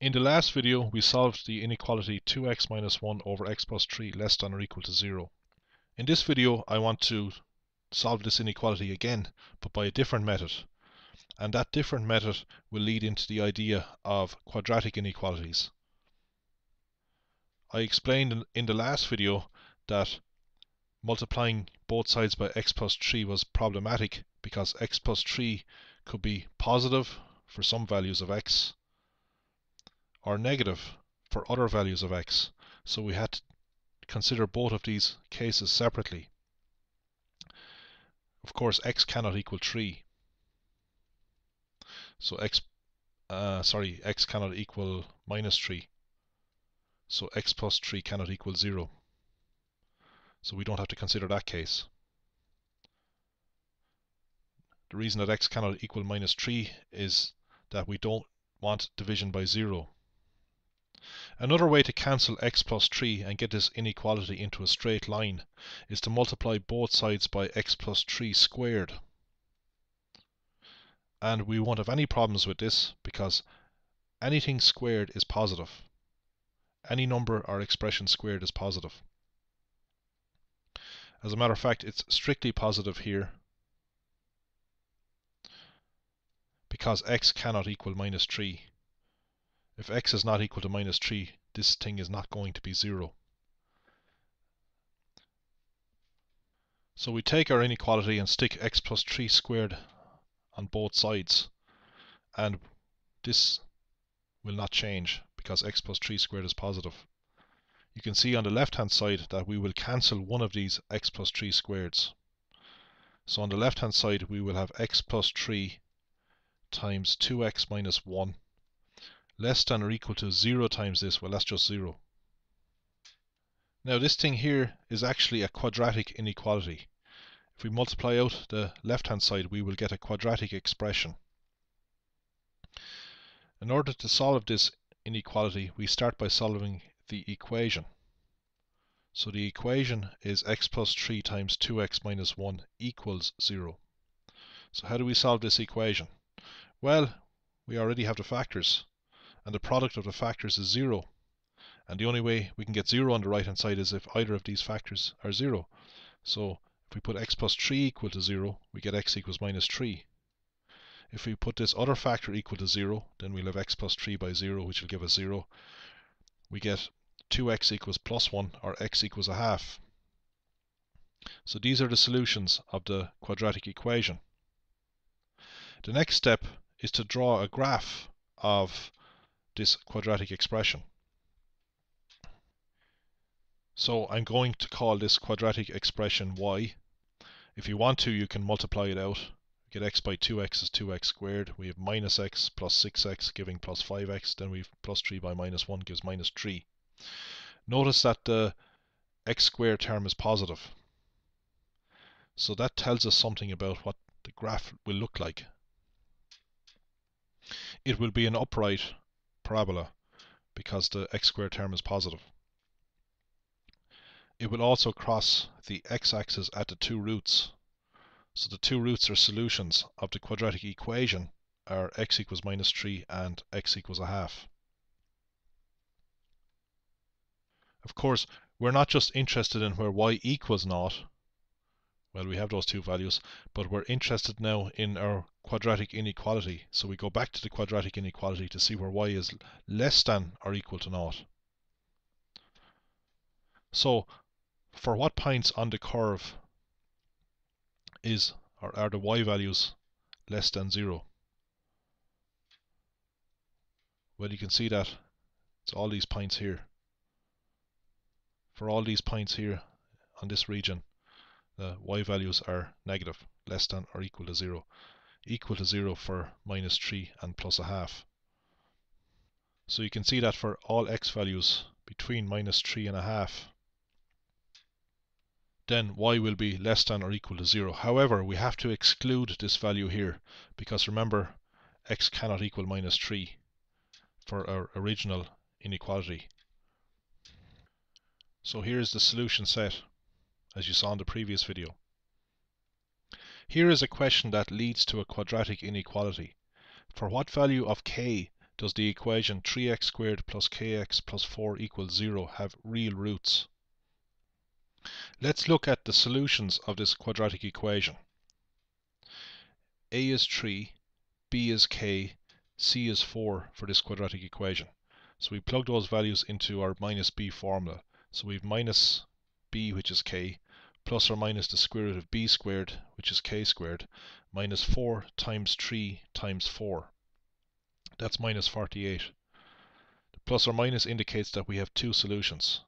In the last video, we solved the inequality 2x minus 1 over x plus 3 less than or equal to 0. In this video, I want to solve this inequality again, but by a different method. And that different method will lead into the idea of quadratic inequalities. I explained in the last video that multiplying both sides by x plus 3 was problematic because x plus 3 could be positive for some values of x or negative for other values of x. So we had to consider both of these cases separately. Of course, x cannot equal 3. So x cannot equal minus 3. So x plus 3 cannot equal 0. So we don't have to consider that case. The reason that x cannot equal minus 3 is that we don't want division by 0. Another way to cancel x plus 3 and get this inequality into a straight line is to multiply both sides by x plus 3 squared. And we won't have any problems with this because anything squared is positive. Any number or expression squared is positive. As a matter of fact, it's strictly positive here because x cannot equal minus 3. If x is not equal to minus 3, this thing is not going to be 0. So we take our inequality and stick x plus 3 squared on both sides, and this will not change because x plus 3 squared is positive. You can see on the left hand side that we will cancel one of these x plus 3 squareds. So on the left hand side we will have x plus 3 times 2x minus 1 less than or equal to 0 times this. Well, that's just 0. Now this thing here is actually a quadratic inequality. If we multiply out the left hand side, we will get a quadratic expression. In order to solve this inequality, we start by solving the equation. So the equation is x plus 3 times 2x minus 1 equals 0. So how do we solve this equation? Well, we already have the factors, and the product of the factors is 0. And the only way we can get 0 on the right hand side is if either of these factors are 0. So if we put x plus 3 equal to 0, we get x equals minus 3. If we put this other factor equal to 0, then we'll have x plus 3 by 0, which will give us 0. We get 2x equals plus 1, or x equals a half. So these are the solutions of the quadratic equation. The next step is to draw a graph of this quadratic expression. So I'm going to call this quadratic expression y. If you want to, you can multiply it out. Get x by 2x is 2x squared. We have minus x plus 6x giving plus 5x. Then we have plus 3 by minus 1 gives minus 3. Notice that the x squared term is positive. So that tells us something about what the graph will look like. It will be an upright parabola because the x squared term is positive. It will also cross the x-axis at the two roots. So the two roots are solutions of the quadratic equation are x equals minus 3 and x equals a half. Of course, we're not just interested in where y equals 0. Well, we have those two values, but we're interested now in our quadratic inequality. So we go back to the quadratic inequality to see where y is less than or equal to 0. So for what points on the curve are the y values less than 0? Well, you can see that it's all these points here. For all these points here on this region, the y values are negative, less than or equal to 0. Equal to 0 for minus 3 and plus a half. So you can see that for all x values between minus 3 and a half, then y will be less than or equal to 0. However, we have to exclude this value here because remember, x cannot equal minus 3 for our original inequality. So here's the solution set as you saw in the previous video. Here is a question that leads to a quadratic inequality. For what value of k does the equation 3x squared plus kx plus 4 equals 0 have real roots? Let's look at the solutions of this quadratic equation. A is 3, B is k, C is 4 for this quadratic equation. So we plug those values into our minus b formula. So we have minus b, which is k, plus or minus the square root of b squared, which is k squared, minus 4 times 3 times 4. That's minus 48. The plus or minus indicates that we have two solutions.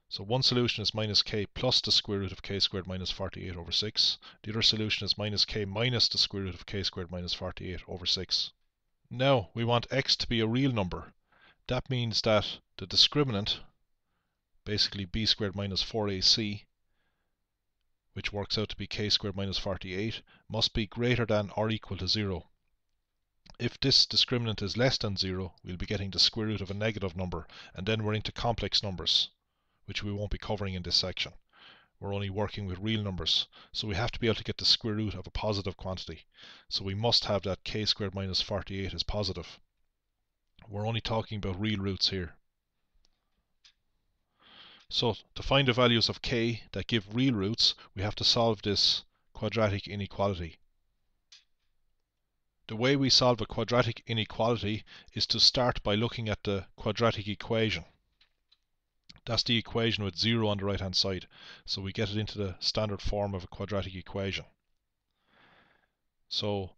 So one solution is minus k plus the square root of k squared minus 48 over 6. The other solution is minus k minus the square root of k squared minus 48 over 6. Now we want x to be a real number. That means that the discriminant, basically b squared minus 4ac, which works out to be k squared minus 48, must be greater than or equal to 0. If this discriminant is less than 0, we'll be getting the square root of a negative number, and then we're into complex numbers, which we won't be covering in this section. We're only working with real numbers, so we have to be able to get the square root of a positive quantity. So we must have that k squared minus 48 is positive. We're only talking about real roots here. So to find the values of k that give real roots, we have to solve this quadratic inequality. The way we solve a quadratic inequality is to start by looking at the quadratic equation. That's the equation with 0 on the right hand side. So we get it into the standard form of a quadratic equation. So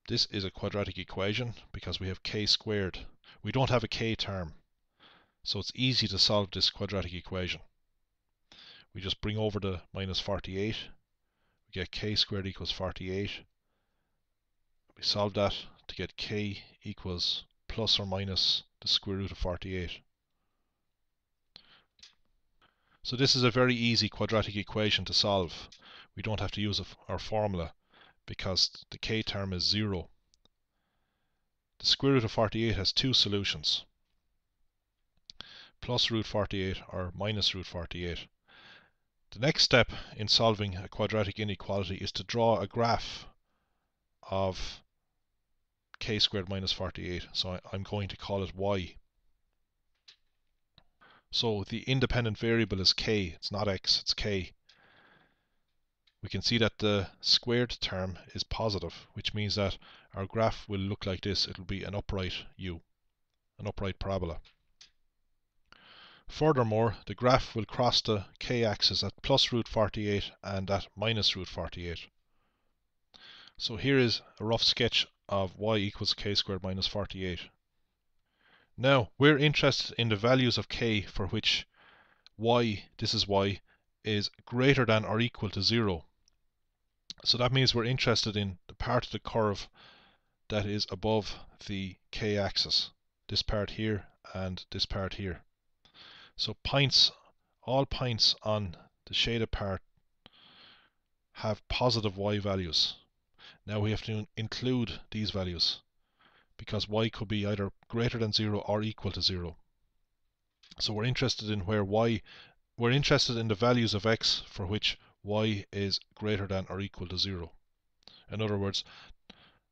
this is a quadratic equation because we have k squared. We don't have a k term. So it's easy to solve this quadratic equation. We just bring over the minus 48. We get k squared equals 48. We solve that to get k equals plus or minus the square root of 48. So this is a very easy quadratic equation to solve. We don't have to use our formula because the k term is 0. The square root of 48 has two solutions, plus root 48 or minus root 48. The next step in solving a quadratic inequality is to draw a graph of k squared minus 48. So I'm going to call it y. So the independent variable is k. It's not x, it's k. We can see that the squared term is positive, which means that our graph will look like this. It will be an upright u, an upright parabola. Furthermore, the graph will cross the k-axis at plus root 48 and at minus root 48. So here is a rough sketch of y equals k squared minus 48. Now, we're interested in the values of k for which y, this is y, is greater than or equal to 0. So that means we're interested in the part of the curve that is above the k-axis. This part here and this part here. So points, all points on the shaded part have positive y values. Now we have to include these values because y could be either greater than 0 or equal to 0. So we're interested in we're interested in the values of x for which y is greater than or equal to 0. In other words,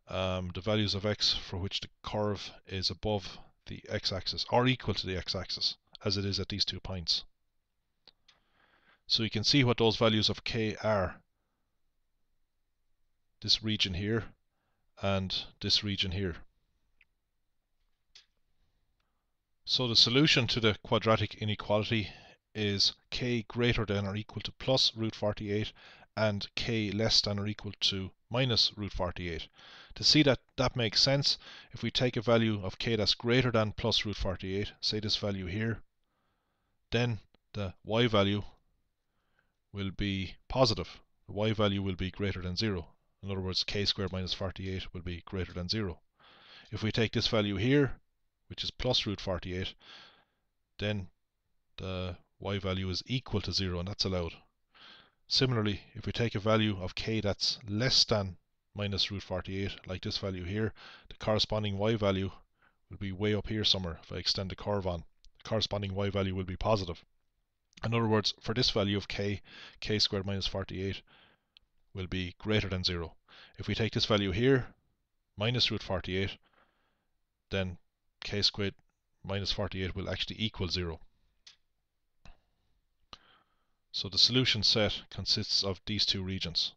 the values of x for which the curve is above the x-axis or equal to the x-axis, as it is at these 2 points. So you can see what those values of k are. This region here and this region here. So the solution to the quadratic inequality is k greater than or equal to plus root 48 and k less than or equal to minus root 48. To see that that makes sense, if we take a value of k that's greater than plus root 48, say this value here, then the y value will be positive. The y value will be greater than 0. In other words, k squared minus 48 will be greater than 0. If we take this value here, which is plus root 48, then the y value is equal to 0, and that's allowed. Similarly, if we take a value of k that's less than minus root 48, like this value here, the corresponding y value will be way up here somewhere. If I extend the curve on, the corresponding y value will be positive. In other words, for this value of k, k squared minus 48 will be greater than 0. If we take this value here, minus root 48, then k squared minus 48 will actually equal 0. So the solution set consists of these two regions.